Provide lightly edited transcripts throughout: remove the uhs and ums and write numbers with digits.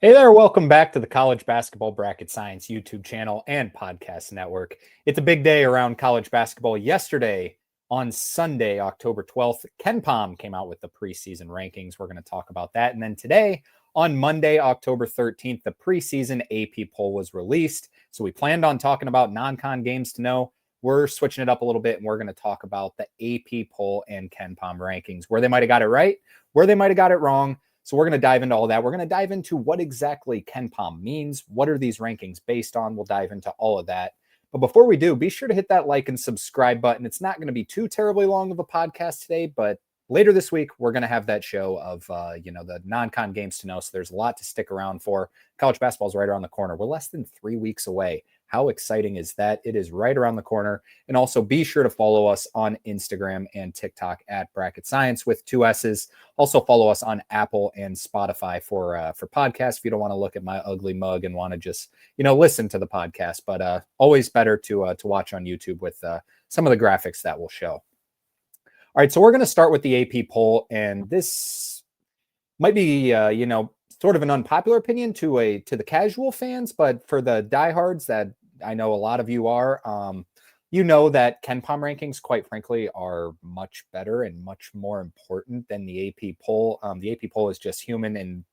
Hey there, welcome back to the College Basketball Bracket Science YouTube channel and podcast network. It's a big day around college basketball. Yesterday, on Sunday, October 12th, KenPom came out with the preseason rankings. We're going to talk about that. And then today, on Monday, October 13th, the preseason AP poll was released. So we planned on talking about non-con games to know. We're switching it up a little bit, and we're going to talk about the AP poll and KenPom rankings, where they might have got it right, where they might have got it wrong. So we're going to dive into all that. We're going to dive into what exactly KenPom means. What are these rankings based on? We'll dive into all of that. But before we do, be sure to hit that like and subscribe button. It's not going to be too terribly long of a podcast today, but later this week, we're going to have that show of, the non-con games to know. So there's a lot to stick around for. College basketball is right around the corner. We're less than 3 weeks away. How exciting is that? It is right around the corner. And also be sure to follow us on Instagram and TikTok at Bracket Science with 2 S's. Also follow us on Apple and Spotify for podcasts if you don't want to look at my ugly mug and want to just, listen to the podcast. But always better to watch on YouTube with some of the graphics that we'll show. All right, so we're going to start with the AP poll, and this might be, sort of an unpopular opinion to the casual fans, but for the diehards that I know a lot of you are, that KenPom rankings, quite frankly, are much better and much more important than the AP poll. The AP poll is just human, and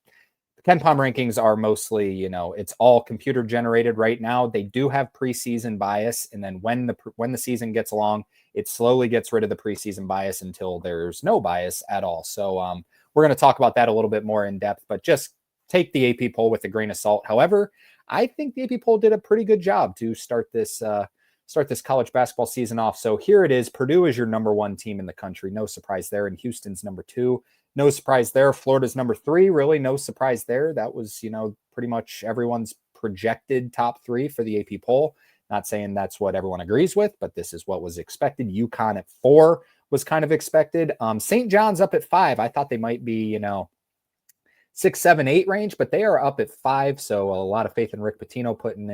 the KenPom rankings are mostly, it's all computer generated right now. They do have preseason bias, and then when the season gets along, it slowly gets rid of the preseason bias until there's no bias at all. So we're going to talk about that a little bit more in depth, but just take the AP poll with a grain of salt. However, I think the AP poll did a pretty good job to start this college basketball season off. So here it is. Purdue is your number 1 team in the country. No surprise there. And Houston's number 2. No surprise there. Florida's number 3. Really no surprise there. That was, pretty much everyone's projected top 3 for the AP poll. Not saying that's what everyone agrees with, but this is what was expected. UConn at 4 was kind of expected. St. John's up at 5. I thought they might be, 6, 7, 8 range, but they are up at 5. So a lot of faith in Rick Pitino putting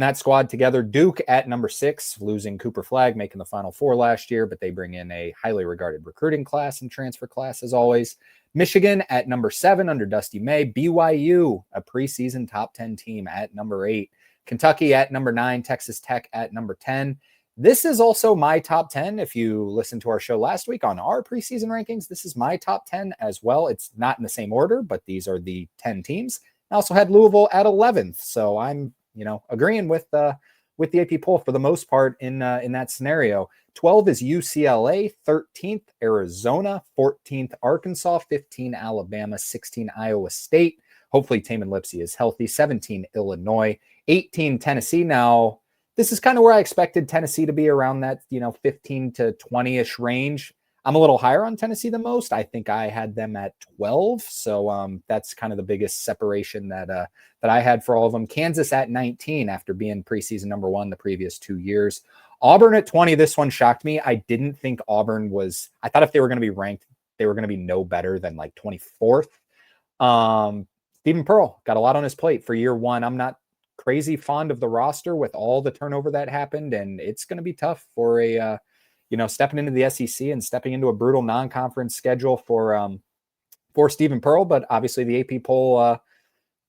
that squad together. Duke at number 6, losing Cooper Flagg, making the Final Four last year, but they bring in a highly regarded recruiting class and transfer class as always. Michigan at number 7 under Dusty May. BYU, a preseason top 10 team, at number 8. Kentucky at number 9. Texas Tech at number 10. This is also my top 10. If you listened to our show last week on our preseason rankings, this is my top 10 as well. It's not in the same order, but these are the 10 teams. I also had Louisville at 11th. So I'm, agreeing with the AP poll for the most part in that scenario. 12 is UCLA, 13th Arizona, 14th Arkansas, 15 Alabama, 16 Iowa State. Hopefully Taman Lipsey is healthy. 17 Illinois, 18 Tennessee. Now, this is kind of where I expected Tennessee to be, around that, 15 to 20-ish range. I'm a little higher on Tennessee than most. I think I had them at 12. So that's kind of the biggest separation that I had for all of them. Kansas at 19 after being preseason number 1 the previous 2 years. Auburn at 20. This one shocked me. I didn't think Auburn was, I thought if they were going to be ranked, they were going to be no better than like 24th. Stephen Pearl got a lot on his plate for year 1. I'm not crazy fond of the roster with all the turnover that happened, and it's going to be tough for a stepping into the SEC and stepping into a brutal non-conference schedule for Stephen Pearl. But obviously the AP poll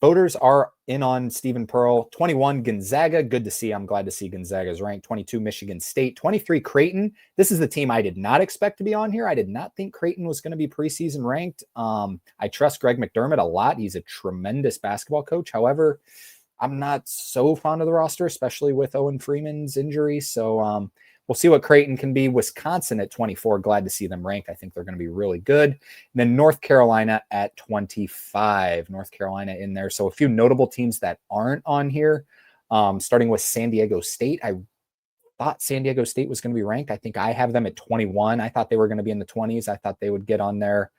voters are in on Stephen Pearl. 21 Gonzaga, good to see. I'm glad to see Gonzaga's ranked. 22 Michigan State. 23 Creighton. This is the team I did not expect to be on here. I did not think Creighton was going to be preseason ranked. I trust Greg McDermott a lot. He's a tremendous basketball coach. However, I'm not so fond of the roster, especially with Owen Freeman's injury. So we'll see what Creighton can be. Wisconsin at 24. Glad to see them ranked. I think they're going to be really good. And then North Carolina at 25. North Carolina in there. So a few notable teams that aren't on here, starting with San Diego State. I thought San Diego State was going to be ranked. I think I have them at 21. I thought they were going to be in the 20s. I thought they would get on there.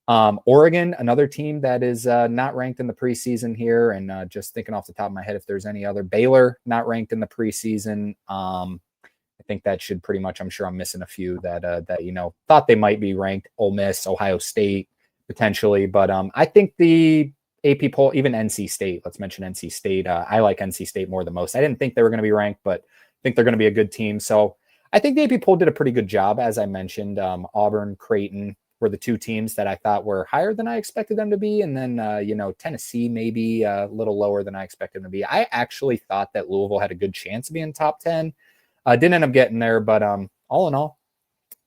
Oregon, another team that is not ranked in the preseason here. And just thinking off the top of my head, if there's any other. Baylor, not ranked in the preseason. I think that should pretty much, I'm sure I'm missing a few that thought they might be ranked. Ole Miss, Ohio State, potentially. But I think the AP poll, even NC State, let's mention NC State. I like NC State more than most. I didn't think they were going to be ranked, but I think they're going to be a good team. So I think the AP poll did a pretty good job, as I mentioned. Auburn, Creighton, were the two teams that I thought were higher than I expected them to be. And then, Tennessee maybe a little lower than I expected them to be. I actually thought that Louisville had a good chance of being top 10. Didn't end up getting there, but all in all,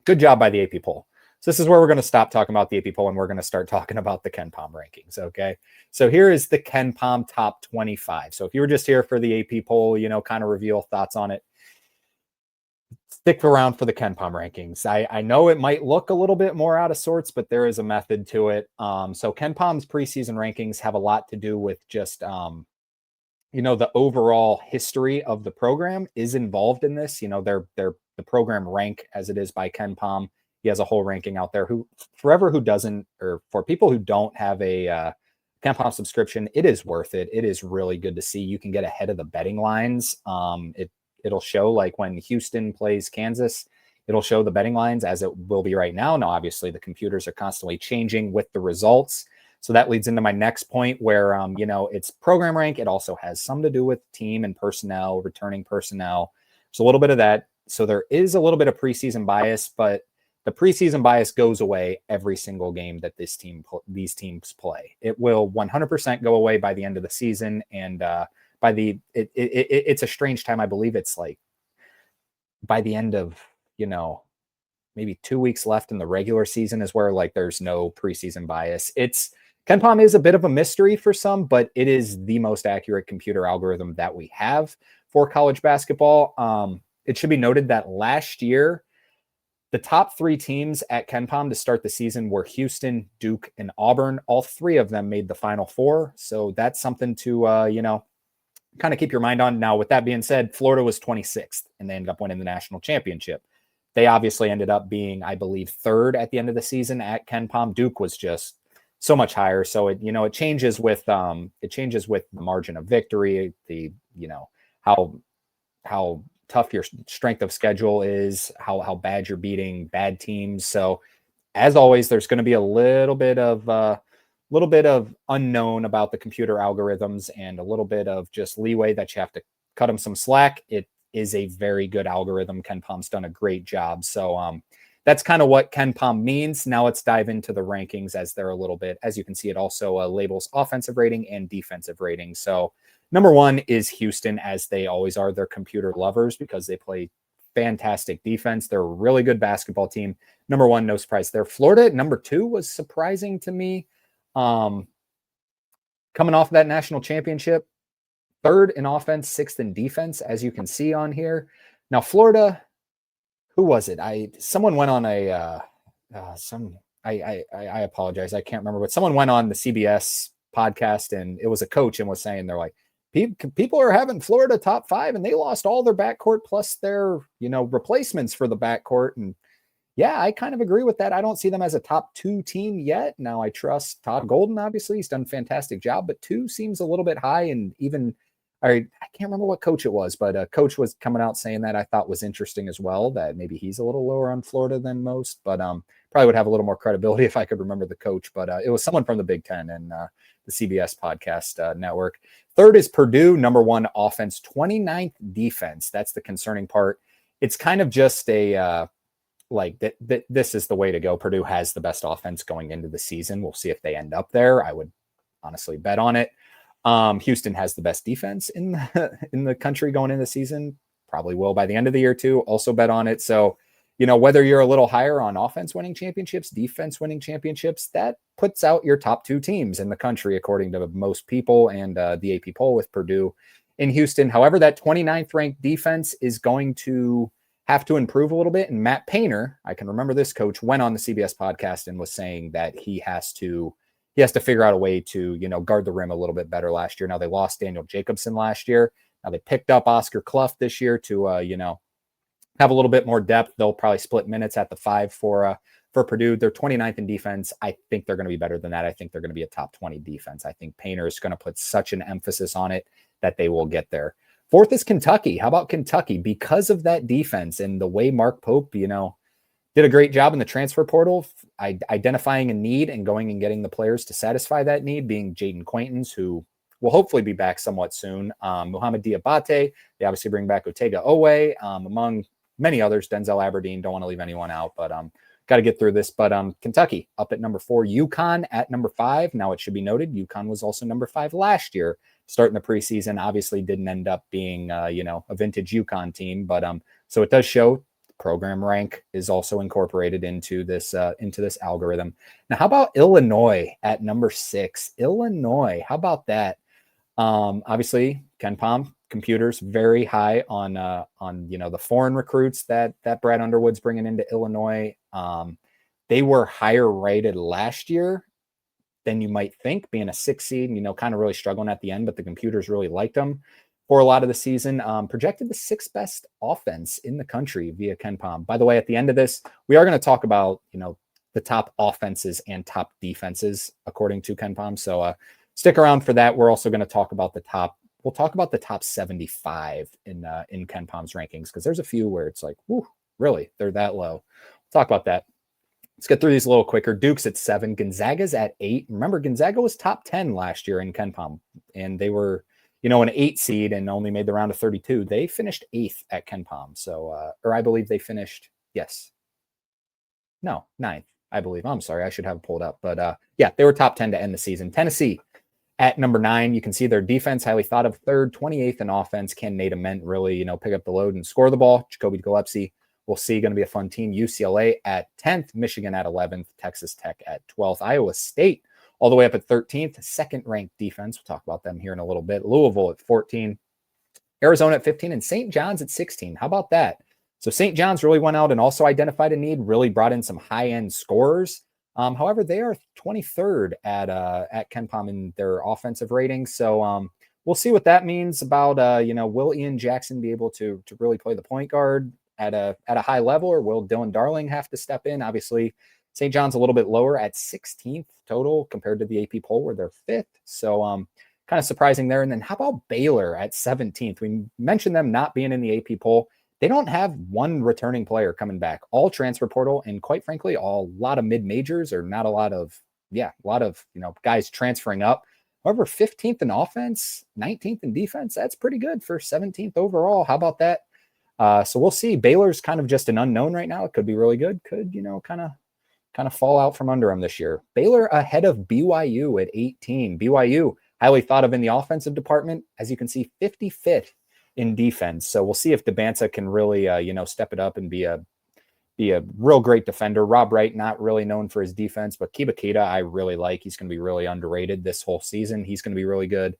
good job by the AP poll. So this is where we're going to stop talking about the AP poll and we're going to start talking about the KenPom rankings. Okay. So here is the KenPom top 25. So if you were just here for the AP poll, kind of reveal thoughts on it, stick around for the KenPom rankings. I know it might look a little bit more out of sorts, but there is a method to it. So KenPom's preseason rankings have a lot to do with just, the overall history of the program is involved in this. The program rank as it is by KenPom. He has a whole ranking out there. For people who don't have a KenPom subscription, it is worth it. It is really good to see. You can get ahead of the betting lines. It'll show, like when Houston plays Kansas, it'll show the betting lines as it will be right now. Now, obviously, the computers are constantly changing with the results. So that leads into my next point where, it's program rank. It also has some to do with team and personnel, returning personnel. So a little bit of that. So there is a little bit of preseason bias, but the preseason bias goes away every single game that these teams play. It will 100% go away by the end of the season. And it's a strange time. I believe it's like by the end of, maybe 2 weeks left in the regular season is where like there's no preseason bias. KenPom is a bit of a mystery for some, but it is the most accurate computer algorithm that we have for college basketball. It should be noted that last year, the top 3 teams at KenPom to start the season were Houston, Duke, and Auburn. All 3 of them made the Final Four. So that's something to, kind of keep your mind on. Now, with that being said, Florida was 26th, and they ended up winning the national championship. They obviously ended up being, I believe, 3rd at the end of the season at KenPom. Duke was just so much higher. So it changes with the margin of victory, how tough your strength of schedule is, how bad you're beating bad teams. So as always, there's going to be a little bit of unknown about the computer algorithms and a little bit of just leeway that you have to cut them some slack. It is a very good algorithm. KenPom's done a great job. So that's kind of what KenPom means. Now let's dive into the rankings as they're a little bit, as you can see, it also labels offensive rating and defensive rating. So number 1 is Houston, as they always are. They're computer lovers because they play fantastic defense. They're a really good basketball team. Number 1, no surprise there. Florida, number 2 was surprising to me. Coming off of that national championship, 3rd in offense, 6th in defense, as you can see on here. Now, Florida, who was it? Someone went on I apologize. I can't remember, but someone went on the CBS podcast and it was a coach and was saying, they're like, people are having Florida top 5 and they lost all their backcourt plus their, replacements for the backcourt. And yeah, I kind of agree with that. I don't see them as a top 2 team yet. Now I trust Todd Golden, obviously he's done a fantastic job, but 2 seems a little bit high. And even I can't remember what coach it was, but a coach was coming out saying that I thought was interesting as well, that maybe he's a little lower on Florida than most, but probably would have a little more credibility if I could remember the coach, but it was someone from the Big Ten and the CBS podcast network. 3rd is Purdue, number 1 offense, 29th defense. That's the concerning part. It's kind of just a, this is the way to go. Purdue has the best offense going into the season. We'll see if they end up there. I would honestly bet on it. Houston has the best defense in the country going into the season. Probably will by the end of the year too. Also bet on it. So, whether you're a little higher on offense winning championships, defense winning championships, that puts out your top 2 teams in the country, according to most people and the AP poll with Purdue and Houston. However, that 29th ranked defense is going to have to improve a little bit. And Matt Painter, I can remember this coach, went on the CBS podcast and was saying that he has to figure out a way to, guard the rim a little bit better last year. Now they lost Daniel Jacobson last year. Now they picked up Oscar Clough this year to, have a little bit more depth. They'll probably split minutes at the 5 for Purdue. They're 29th in defense. I think they're going to be better than that. I think they're going to be a top 20 defense. I think Painter is going to put such an emphasis on it that they will get there. 4th is Kentucky. How about Kentucky? Because of that defense and the way Mark Pope, did a great job in the transfer portal, identifying a need and going and getting the players to satisfy that need, being Jaden Quaintance, who will hopefully be back somewhat soon. Mohamed Diabate, they obviously bring back Otega Owe, among many others, Denzel Aberdeen, don't want to leave anyone out, but got to get through this. But Kentucky up at number 4, UConn at number 5. Now it should be noted, UConn was also number 5 last year, starting the preseason. Obviously didn't end up being, a vintage UConn team, but so it does show program rank is also incorporated into this algorithm. Now, how about Illinois at number 6? Illinois, how about that? Obviously, KenPom computers very high on the foreign recruits that Brad Underwood's bringing into Illinois. They were higher rated last year than you might think, being a 6 seed, kind of really struggling at the end, but the computers really liked them for a lot of the season. Projected the 6th best offense in the country via KenPom. By the way, at the end of this, we are going to talk about, the top offenses and top defenses according to KenPom. So stick around for that. We're also going to talk about the top 75 in KenPom's rankings, because there's a few where it's like, whoo, really, they're that low. We'll talk about that. Let's get through these a little quicker. Duke's at 7. Gonzaga's at 8. Remember, Gonzaga was top 10 last year in KenPom, and they were, an 8 seed and only made the round of 32. They finished 8th at KenPom. So, or I believe they finished, 9th, I believe. I'm sorry, I should have it pulled up. But they were top 10 to end the season. Tennessee at number 9. You can see their defense, highly thought of, 3rd, 28th in offense. Can Nate Ament really, pick up the load and score the ball? Jacoby Gillespie, we'll see, going to be a fun team. UCLA at 10th, Michigan at 11th, Texas Tech at 12th, Iowa State all the way up at 13th, 2nd-ranked defense. We'll talk about them here in a little bit. Louisville at 14, Arizona at 15, and St. John's at 16. How about that? So St. John's really went out and also identified a need, really brought in some high-end scorers. However, they are 23rd at KenPom in their offensive rating. So we'll see what that means about, will Ian Jackson be able to really play the point guard at a high level, or will Dylan Darling have to step in? Obviously, St. John's a little bit lower at 16th total compared to the AP poll where they're 5th. So kind of surprising there. And then how about Baylor at 17th? We mentioned them not being in the AP poll. They don't have one returning player coming back, all transfer portal. And quite frankly, a lot of mid-majors, or not a lot of guys transferring up. However, 15th in offense, 19th in defense, that's pretty good for 17th overall. How about that? So we'll see. Baylor's kind of just an unknown right now. It could be really good. Could, kind of fall out from under them this year. Baylor ahead of BYU at 18. BYU, highly thought of in the offensive department. As you can see, 55th in defense. So we'll see if DeBanza can really, step it up and be a real great defender. Rob Wright, not really known for his defense, but Kiba Keita, I really like. He's going to be really underrated this whole season. He's going to be really good.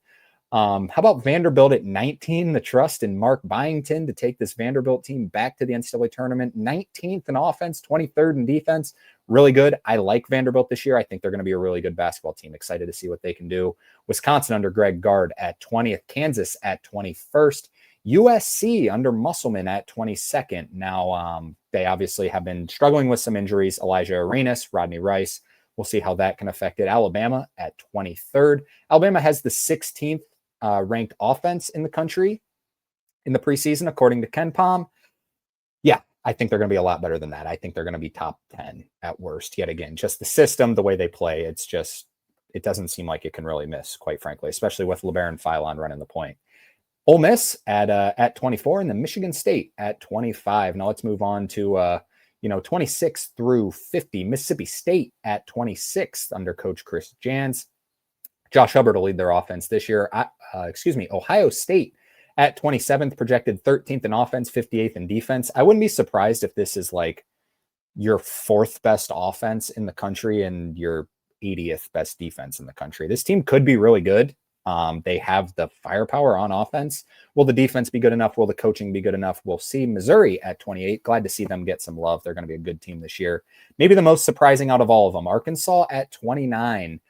How about Vanderbilt at 19? The trust in Mark Byington to take this Vanderbilt team back to the NCAA tournament. 19th in offense, 23rd in defense. Really good. I like Vanderbilt this year. I think they're going to be a really good basketball team. Excited to see what they can do. Wisconsin under Greg Gard at 20th. Kansas at 21st. USC under Musselman at 22nd. Now, they obviously have been struggling with some injuries. Elijah Arenas, Rodney Rice. We'll see how that can affect it. Alabama at 23rd. Alabama has the 16th ranked offense in the country in the preseason, according to KenPom. Yeah, I think they're going to be a lot better than that. I think they're going to be top 10 at worst. Yet again, just the system, the way they play, it doesn't seem like it can really miss, quite frankly, especially with LeBaron Philon running the point. Ole Miss at 24, and then Michigan State at 25. Now let's move on to 26 through 50. Mississippi State at 26 under Coach Chris Jans. Josh Hubbard will lead their offense this year. Ohio State at 27th, projected 13th in offense, 58th in defense. I wouldn't be surprised if this is like your 4th best offense in the country and your 80th best defense in the country. This team could be really good. They have the firepower on offense. Will the defense be good enough? Will the coaching be good enough? We'll see. Missouri at 28. Glad to see them get some love. They're going to be a good team this year. Maybe the most surprising out of all of them. Arkansas at 29.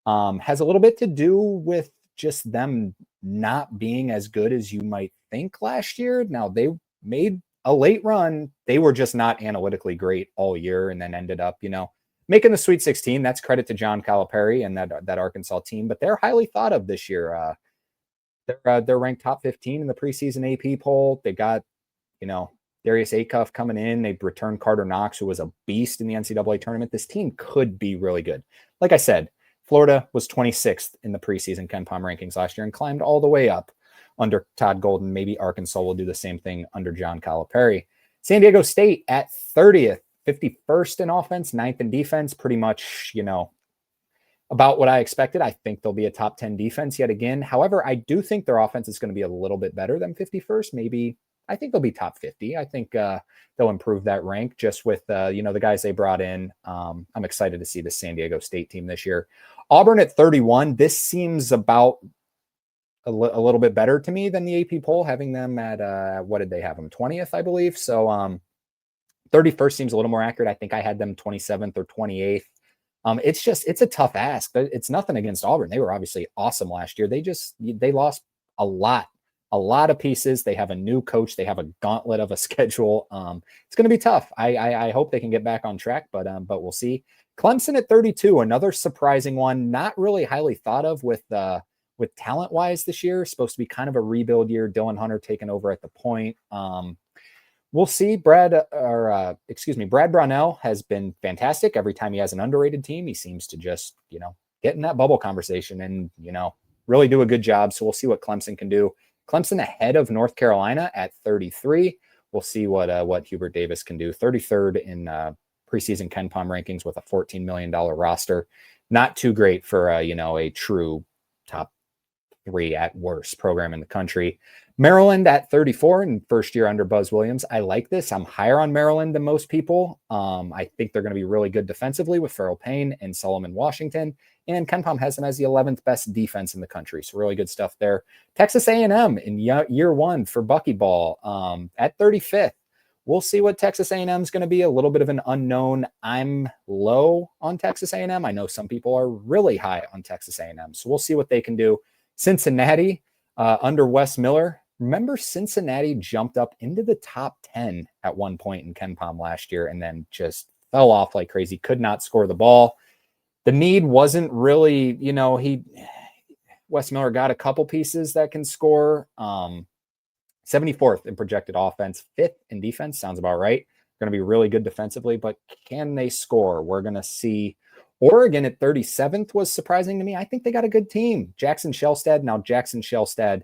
Has a little bit to do with just them not being as good as you might think last year. Now, they made a late run. They were just not analytically great all year and then ended up, making the Sweet 16. That's credit to John Calipari and that Arkansas team, but they're highly thought of this year. They're ranked top 15 in the preseason AP poll. They got, Darius Acuff coming in. They've returned Carter Knox, who was a beast in the NCAA tournament. This team could be really good. Like I said, Florida was 26th in the preseason KenPom rankings last year and climbed all the way up under Todd Golden. Maybe Arkansas will do the same thing under John Calipari. San Diego State at 30th. 51st in offense, 9th in defense, pretty much, about what I expected. I think they'll be a top 10 defense yet again. However, I do think their offense is going to be a little bit better than 51st. Maybe I think they'll be top 50. I think they'll improve that rank just with, the guys they brought in. I'm excited to see the San Diego State team this year. Auburn at 31. This seems about a little bit better to me than the AP poll, having them at, what did they have them? 20th, I believe. So 31st seems a little more accurate. I think I had them 27th or 28th. It's a tough ask. It's nothing against Auburn. They were obviously awesome last year. They lost a lot of pieces. They have a new coach. They have a gauntlet of a schedule. It's going to be tough. I hope they can get back on track, but we'll see. Clemson at 32, another surprising one, not really highly thought of with talent wise this year. Supposed to be kind of a rebuild year. Dylan Hunter taking over at the point. We'll see. Brad Brownell has been fantastic. Every time he has an underrated team, he seems to just, get in that bubble conversation and, really do a good job. So we'll see what Clemson can do. Clemson ahead of North Carolina at 33. We'll see what Hubert Davis can do. 33rd in preseason KenPom rankings with a $14 million roster. Not too great for, a true top 3 at worst program in the country. Maryland at 34 and first year under Buzz Williams. I like this. I'm higher on Maryland than most people. I think they're going to be really good defensively with Farrell Payne and Solomon Washington. And KenPom has them as the 11th best defense in the country. So really good stuff there. Texas A&M in year 1 for Buckyball at 35th. We'll see what Texas A&M is going to be. A little bit of an unknown. I'm low on Texas A&M. I know some people are really high on Texas A&M. So we'll see what they can do. Cincinnati under Wes Miller. Remember, Cincinnati jumped up into the top 10 at one point in KenPom last year and then just fell off like crazy. Could not score the ball. The need wasn't really, Wes Miller got a couple pieces that can score. 74th in projected offense, 5th in defense. Sounds about right. Going to be really good defensively, but can they score? We're going to see. Oregon at 37th was surprising to me. I think they got a good team. Jackson Shelstad. Now, Jackson Shelstad,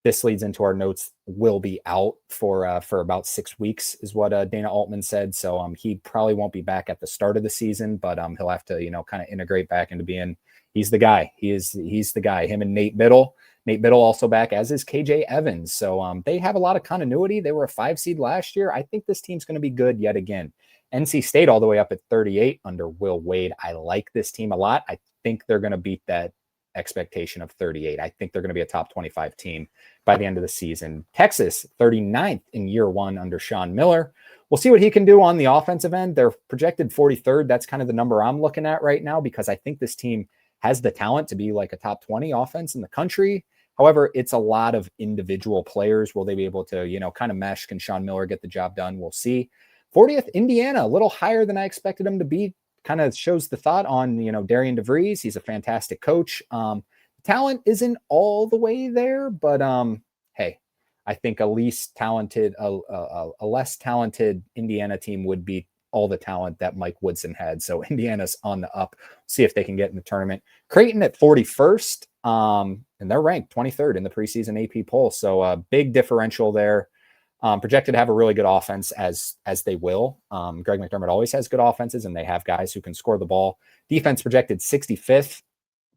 this leads into our notes, will be out for about 6 weeks, is what Dana Altman said. So he probably won't be back at the start of the season, but he'll have to, kind of integrate back into being, he's the guy. He's the guy. Him and Nate Biddle. Nate Biddle also back, as is KJ Evans. So they have a lot of continuity. They were a 5 seed last year. I think this team's going to be good yet again. NC State all the way up at 38 under Will Wade. I like this team a lot. I think they're going to beat that expectation of 38. I think they're going to be a top 25 team by the end of the season. Texas, 39th in year 1 under Sean Miller. We'll see what he can do on the offensive end. They're projected 43rd. That's kind of the number I'm looking at right now because I think this team has the talent to be like a top 20 offense in the country. However, it's a lot of individual players. Will they be able to, kind of mesh? Can Sean Miller get the job done? We'll see. 40th, Indiana, a little higher than I expected them to be. Kind of shows the thought on, Darian DeVries. He's a fantastic coach. Talent isn't all the way there, but hey, I think a less talented Indiana team would beat all the talent that Mike Woodson had. So Indiana's on the up. See if they can get in the tournament. Creighton at 41st, and they're ranked 23rd in the preseason AP poll. So a big differential there. Projected to have a really good offense as they will. Greg McDermott always has good offenses, and they have guys who can score the ball. Defense projected 65th.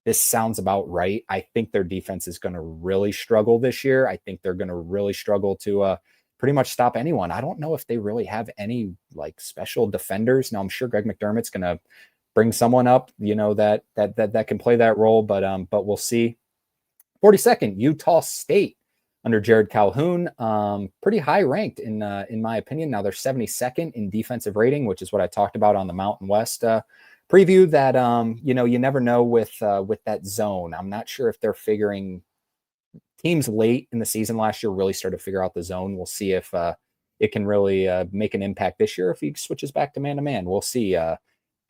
This sounds about right. I think their defense is going to really struggle this year. I think they're going to really struggle to pretty much stop anyone. I don't know if they really have any like special defenders. Now I'm sure Greg McDermott's going to bring someone up, that can play that role, but we'll see. 42nd, Utah State under Jared Calhoun, pretty high ranked in my opinion. Now they're 72nd in defensive rating, which is what I talked about on the Mountain West preview. That you never know with that zone. I'm not sure if they're figuring. Teams late in the season last year really started to figure out the zone. We'll see if it can really make an impact this year if he switches back to man-to-man. We'll see.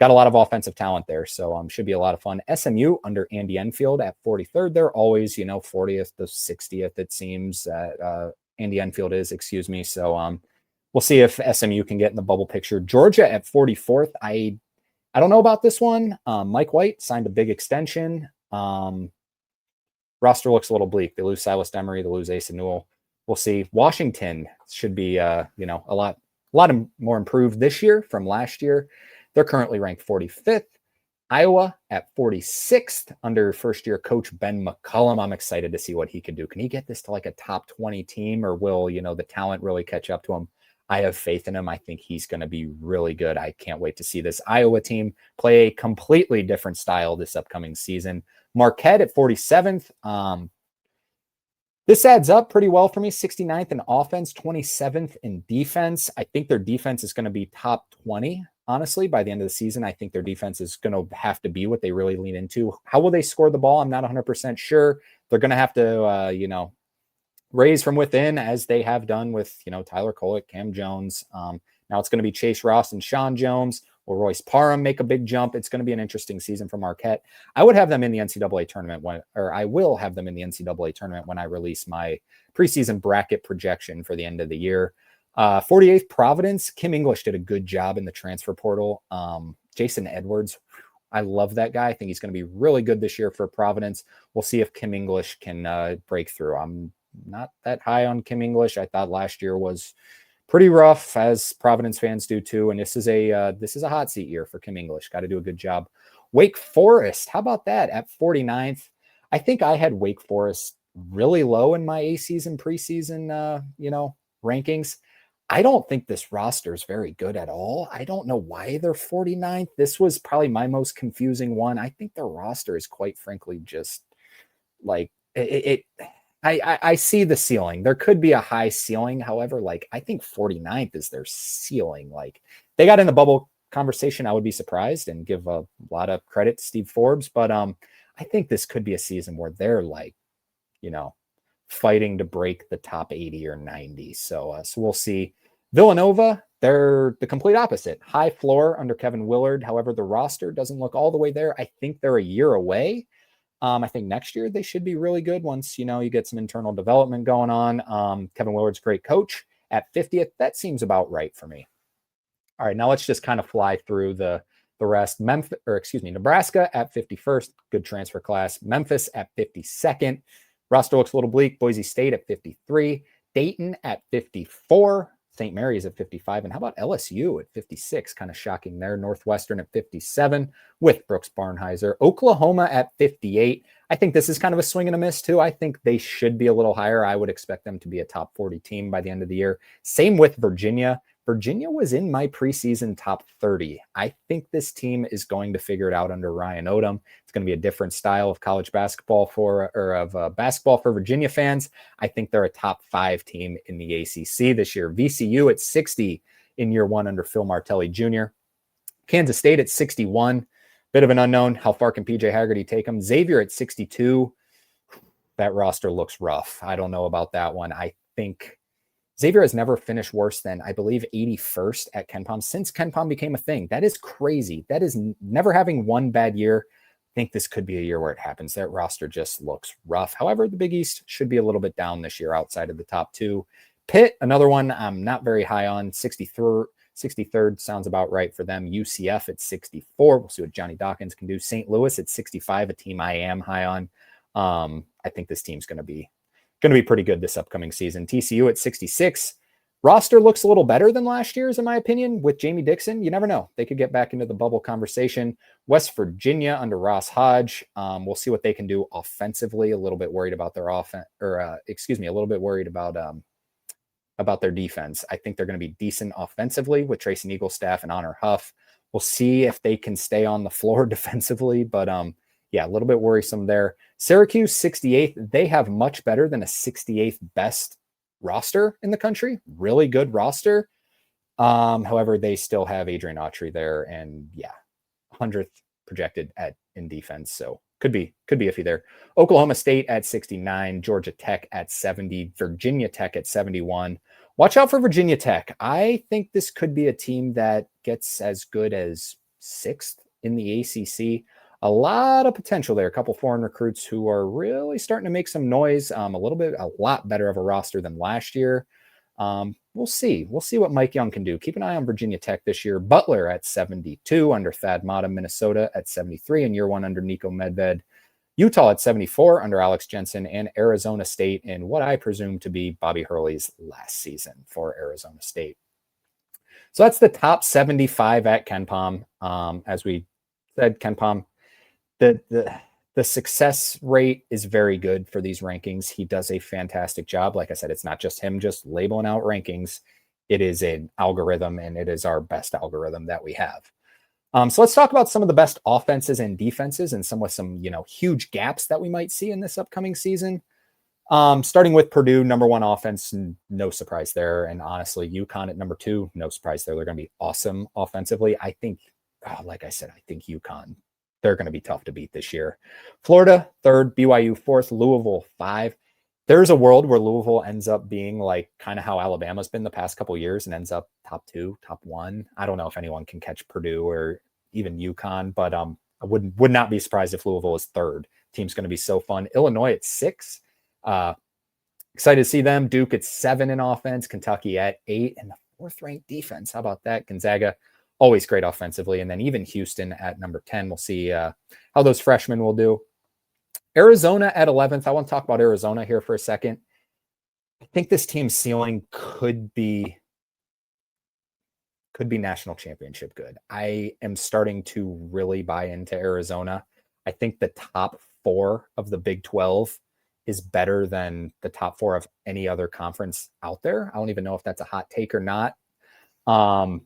Got a lot of offensive talent there, so should be a lot of fun. SMU under Andy Enfield at 43rd. They're always, 40th to 60th, it seems. Andy Enfield is, excuse me. So we'll see if SMU can get in the bubble picture. Georgia at 44th. I don't know about this one. Mike White signed a big extension. Roster looks a little bleak. They lose Silas Demery. They lose Asa Newell. We'll see. Washington should be, a lot a lot more improved this year from last year. They're currently ranked 45th. Iowa at 46th under first-year coach Ben McCullum. I'm excited to see what he can do. Can he get this to like a top 20 team, or will, the talent really catch up to him? I have faith in him. I think he's going to be really good. I can't wait to see this Iowa team play a completely different style this upcoming season. Marquette at 47th. This adds up pretty well for me. 69th in offense, 27th in defense. I think their defense is going to be top 20. Honestly, by the end of the season, I think their defense is going to have to be what they really lean into. How will they score the ball? I'm not 100% sure. They're going to have to, raise from within, as they have done with, Tyler Kolek, Cam Jones. Now it's going to be Chase Ross and Sean Jones. Will Royce Parham make a big jump? It's going to be an interesting season for Marquette. I would have them in the NCAA tournament I will have them in the NCAA tournament when I release my preseason bracket projection for the end of the year. 48th, Providence. Kim English did a good job in the transfer portal. Jason Edwards, I love that guy. I think he's going to be really good this year for Providence. We'll see if Kim English can break through. I'm not that high on Kim English. I thought last year was pretty rough, as Providence fans do too. And this is a hot seat year for Kim English. Got to do a good job. Wake Forest, how about that at 49th? I think I had Wake Forest really low in my A-season preseason, rankings. I don't think this roster is very good at all. I don't know why they're 49th. This was probably my most confusing one. I think their roster is, quite frankly, just like I see the ceiling. There could be a high ceiling. However, I think 49th is their ceiling. They got in the bubble conversation. I would be surprised and give a lot of credit to Steve Forbes. But I think this could be a season where they're fighting to break the top 80 or 90. So we'll see. Villanova, they're the complete opposite. High floor under Kevin Willard. However, the roster doesn't look all the way there. I think they're a year away. I think next year they should be really good once, you get some internal development going on. Kevin Willard's a great coach. At 50th, that seems about right for me. All right, now let's just kind of fly through the rest. Nebraska at 51st, good transfer class. Memphis at 52nd. Roster looks a little bleak. Boise State at 53. Dayton at 54. St. Mary's at 55. And how about LSU at 56? Kind of shocking there. Northwestern at 57 with Brooks Barnheiser. Oklahoma at 58. I think this is kind of a swing and a miss too. I think they should be a little higher. I would expect them to be a top 40 team by the end of the year. Same with Virginia. Virginia was in my preseason top 30. I think this team is going to figure it out under Ryan Odom. It's going to be a different style of college basketball basketball for Virginia fans. I think they're a top 5 team in the ACC this year. VCU at 60 in year one under Phil Martelli Jr. Kansas State at 61. Bit of an unknown. How far can PJ Haggerty take them? Xavier at 62. That roster looks rough. I don't know about that one. I think Xavier has never finished worse than, I believe, 81st at KenPom since KenPom became a thing. That is crazy. That is never having one bad year. I think this could be a year where it happens. That roster just looks rough. However, the Big East should be a little bit down this year outside of the top 2. Pitt, another one I'm not very high on. 63rd sounds about right for them. UCF at 64. We'll see what Johnny Dawkins can do. St. Louis at 65, a team I am high on. I think this team's going to be pretty good this upcoming season. TCU at 66. Roster looks a little better than last year's, in my opinion, with Jamie Dixon. You never know. They could get back into the bubble conversation. West Virginia under Ross Hodge. We'll see what they can do offensively. A little bit worried about their offense, a little bit worried about their defense. I think they're going to be decent offensively with Tracy Eaglestaff and Honor Huff. We'll see if they can stay on the floor defensively, but yeah, a little bit worrisome there. Syracuse, 68th. They have much better than a 68th best roster in the country. Really good roster. However, they still have Adrian Autry there, and 100th projected in defense. So could be iffy there. Oklahoma State at 69, Georgia Tech at 70, Virginia Tech at 71. Watch out for Virginia Tech. I think this could be a team that gets as good as 6th in the ACC. A lot of potential there. A couple foreign recruits who are really starting to make some noise. A lot better of a roster than last year. We'll see. We'll see what Mike Young can do. Keep an eye on Virginia Tech this year. Butler at 72 under Thad Matta. Minnesota at 73 in year one under Nico Medved. Utah at 74 under Alex Jensen, and Arizona State in what I presume to be Bobby Hurley's last season for Arizona State. So that's the top 75 at KenPom. As we said, KenPom, the success rate is very good for these rankings. He does a fantastic job. Like I said, it's not just him just labeling out rankings. It is an algorithm, and it is our best algorithm that we have. So let's talk about some of the best offenses and defenses and some with some, huge gaps that we might see in this upcoming season. Starting with Purdue, number one offense, no surprise there. And honestly, UConn at number two, no surprise there. They're going to be awesome offensively. I think, like I said, I think UConn, they're going to be tough to beat this year. Florida, third, BYU, fourth, Louisville, five. There's a world where Louisville ends up being like kind of how Alabama's been the past couple of years and ends up top two, top one. I don't know if anyone can catch Purdue or even UConn, but I would not be surprised if Louisville is third. Team's going to be so fun. Illinois at six. Excited to see them. Duke at 7 in offense. Kentucky at 8, and the fourth-ranked defense. How about that? Gonzaga, always great offensively, and then even Houston at number 10. We'll see how those freshmen will do. Arizona at 11th. I want to talk about Arizona here for a second. I think this team's ceiling could be national championship good. I am starting to really buy into Arizona. I think the top 4 of the Big 12 is better than the top 4 of any other conference out there. I don't even know if that's a hot take or not. I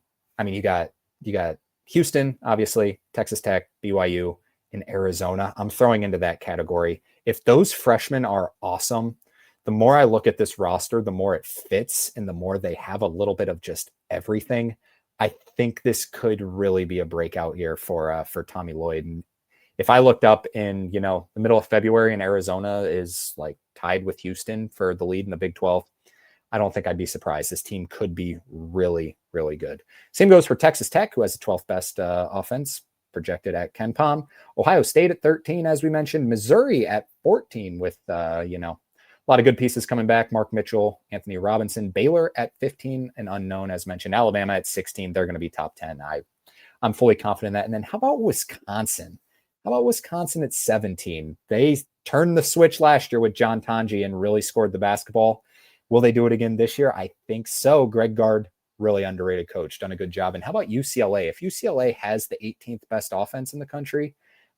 mean, you got Houston, obviously, Texas Tech, BYU, and Arizona. I'm throwing into that category. If those freshmen are awesome, the more I look at this roster, the more it fits and the more they have a little bit of just everything. I think this could really be a breakout year for Tommy Lloyd. And if I looked up in, the middle of February and Arizona is like tied with Houston for the lead in the Big 12, I don't think I'd be surprised. This team could be really, really good. Same goes for Texas Tech, who has the 12th best offense projected at KenPom. Ohio State at 13, as we mentioned. Missouri at 14 with, a lot of good pieces coming back. Mark Mitchell, Anthony Robinson. Baylor at 15, an unknown, as mentioned. Alabama at 16. They're going to be top 10. I'm fully confident in that. And then how about Wisconsin? How about Wisconsin at 17? They turned the switch last year with John Tanji and really scored the basketball. Will they do it again this year? I think so. Greg Gard, really underrated coach, done a good job. And how about UCLA? If UCLA has the 18th best offense in the country,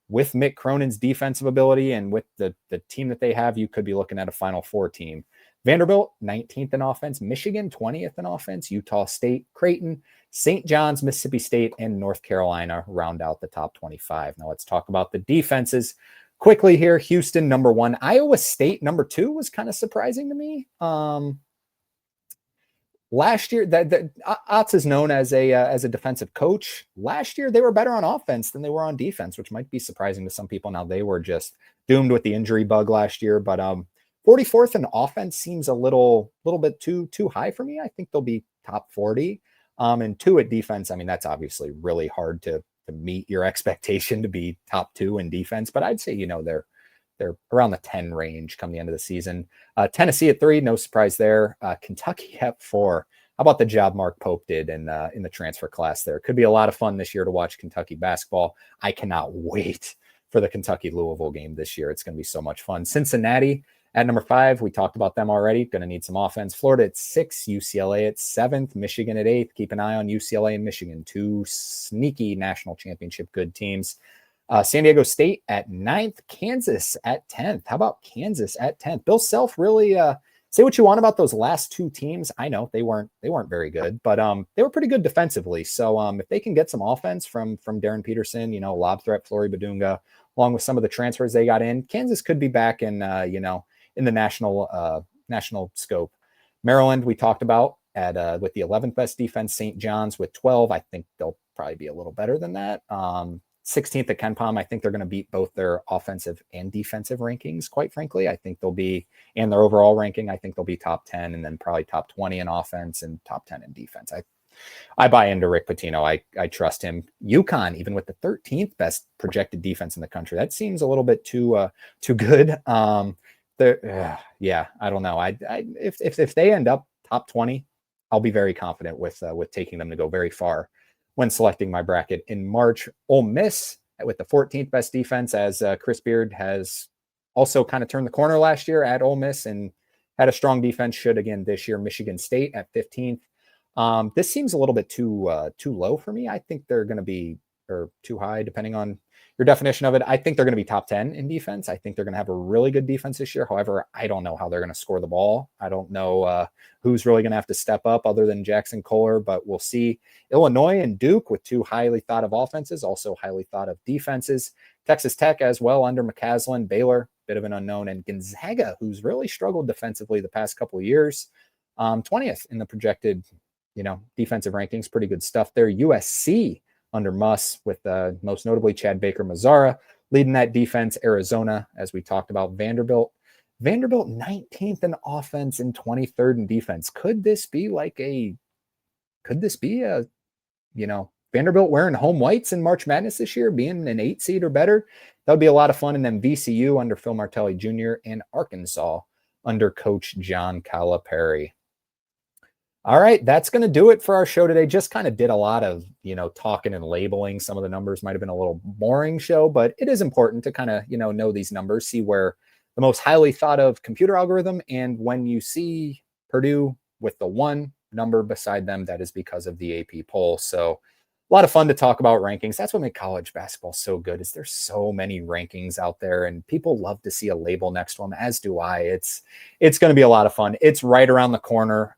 with Mick Cronin's defensive ability and with the team that they have, you could be looking at a Final Four team. Vanderbilt, 19th in offense. Michigan, 20th in offense. Utah State, Creighton, St. John's, Mississippi State, and North Carolina round out the top 25. Now let's talk about the defenses quickly here. Houston, number 1. Iowa State, number 2 was kind of surprising to me. Last year, that Otz is known as a defensive coach. Last year, they were better on offense than they were on defense, which might be surprising to some people. Now, they were just doomed with the injury bug last year, but 44th in offense seems a little bit too high for me. I think they'll be top 40. And 2 at defense. I mean, that's obviously really hard to meet your expectation to be top 2 in defense, but I'd say, they're around the 10 range come the end of the season. Tennessee at 3, no surprise there. Kentucky at 4. How about the job Mark Pope did in the transfer class there? Could be a lot of fun this year to watch Kentucky basketball. I cannot wait for the Kentucky-Louisville game this year. It's going to be so much fun. Cincinnati at number 5. We talked about them already. Going to need some offense. Florida at 6. UCLA at 7th. Michigan at 8th. Keep an eye on UCLA and Michigan. 2 sneaky national championship good teams. San Diego State at 9th, Kansas at 10th. How about Kansas at 10th? Bill Self really say what you want about those last 2 teams. I know they weren't very good, but they were pretty good defensively. So if they can get some offense from Darren Peterson, lob threat, Flory Badunga, along with some of the transfers they got in, Kansas could be back in in the national scope. Maryland, we talked about with the 11th best defense. St. John's with 12. I think they'll probably be a little better than that. 16th at KenPom. I think they're going to beat both their offensive and defensive rankings, quite frankly. I think they'll be, and their overall ranking, I think they'll be top 10 and then probably top 20 in offense and top 10 in defense. I buy into Rick Pitino. I trust him. UConn, even with the 13th best projected defense in the country, that seems a little bit too good. Yeah, I don't know. If they end up top 20, I'll be very confident with taking them to go very far when selecting my bracket in March. Ole Miss with the 14th best defense, as Chris Beard has also kind of turned the corner last year at Ole Miss and had a strong defense, should again this year. Michigan State at 15th. This seems a little bit too low for me. I think they're going to be, or too high, depending on your definition of it. I think they're going to be top 10 in defense. I think they're going to have a really good defense this year. However, I don't know how they're going to score the ball. I don't know who's really going to have to step up other than Jackson Kohler, but we'll see. Illinois and Duke with two highly thought of offenses, also highly thought of defenses. Texas Tech as well under McCaslin. Baylor, bit of an unknown, and Gonzaga, who's really struggled defensively the past couple of years. 20th in the projected, defensive rankings. Pretty good stuff there. USC under Muss with most notably Chad Baker Mazzara leading that defense. Arizona, as we talked about. Vanderbilt 19th in offense and 23rd in defense. Could this be a Vanderbilt wearing home whites in March Madness this year, being an 8 seed or better? That would be a lot of fun. And then VCU under Phil Martelli Jr. and Arkansas under Coach John Calipari. All right, that's going to do it for our show today. Just kind of did a lot of, talking and labeling. Some of the numbers might have been a little boring show, but it is important to kind of, know these numbers, see where the most highly thought of computer algorithm. And when you see Purdue with the one number beside them, that is because of the AP poll. So a lot of fun to talk about rankings. That's what makes college basketball so good, is there's so many rankings out there and people love to see a label next to them, as do I. It's going to be a lot of fun. It's right around the corner.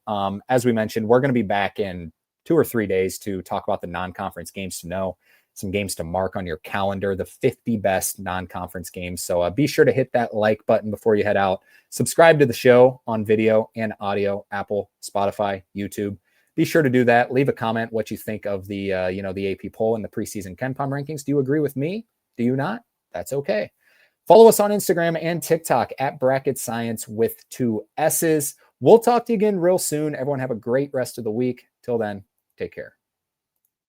As we mentioned, we're going to be back in 2 or 3 days to talk about the non-conference games to know, some games to mark on your calendar, the 50 best non-conference games. So be sure to hit that like button before you head out. Subscribe to the show on video and audio, Apple, Spotify, YouTube. Be sure to do that. Leave a comment what you think of the the AP poll and the preseason KenPom rankings. Do you agree with me? Do you not? That's okay. Follow us on Instagram and TikTok at Bracket Science with 2 S's. We'll talk to you again real soon. Everyone have a great rest of the week. Till then, take care.